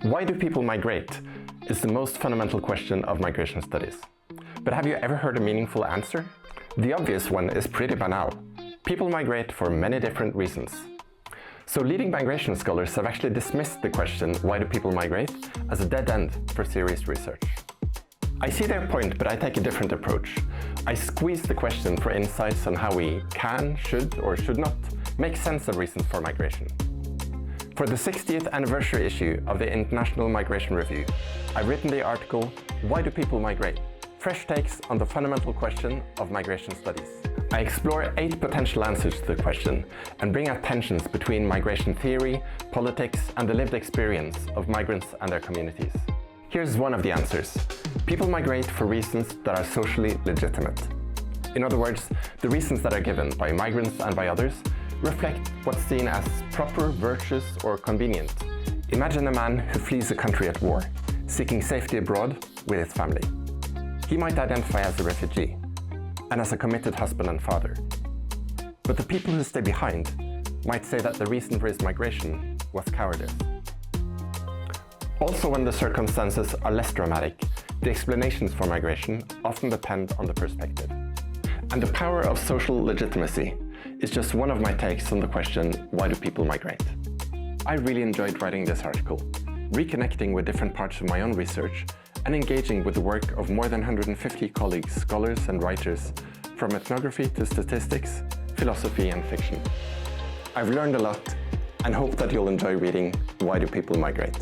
Why do people migrate is the most fundamental question of migration studies. But have you ever heard a meaningful answer? The obvious one is pretty banal. People migrate for many different reasons. So leading migration scholars have actually dismissed the question, why do people migrate, as a dead end for serious research. I see their point, but I take a different approach. I squeeze the question for insights on how we can, should, or should not make sense of reasons for migration. For the 60th anniversary issue of the International Migration Review, I've written the article, Why Do People Migrate? Fresh takes on the fundamental question of migration studies. I explore 8 potential answers to the question and bring out tensions between migration theory, politics, and the lived experience of migrants and their communities. Here's one of the answers. People migrate for reasons that are socially legitimate. In other words, the reasons that are given by migrants and by others reflect what's seen as proper, virtuous, or convenient. Imagine a man who flees a country at war, seeking safety abroad with his family. He might identify as a refugee and as a committed husband and father. But the people who stay behind might say that the reason for his migration was cowardice. Also, when the circumstances are less dramatic, the explanations for migration often depend on the perspective. And the power of social legitimacy is just one of my takes on the question, why do people migrate? I really enjoyed writing this article, reconnecting with different parts of my own research, and engaging with the work of more than 150 colleagues, scholars and writers, from ethnography to statistics, philosophy and fiction. I've learned a lot and hope that you'll enjoy reading Why Do People Migrate?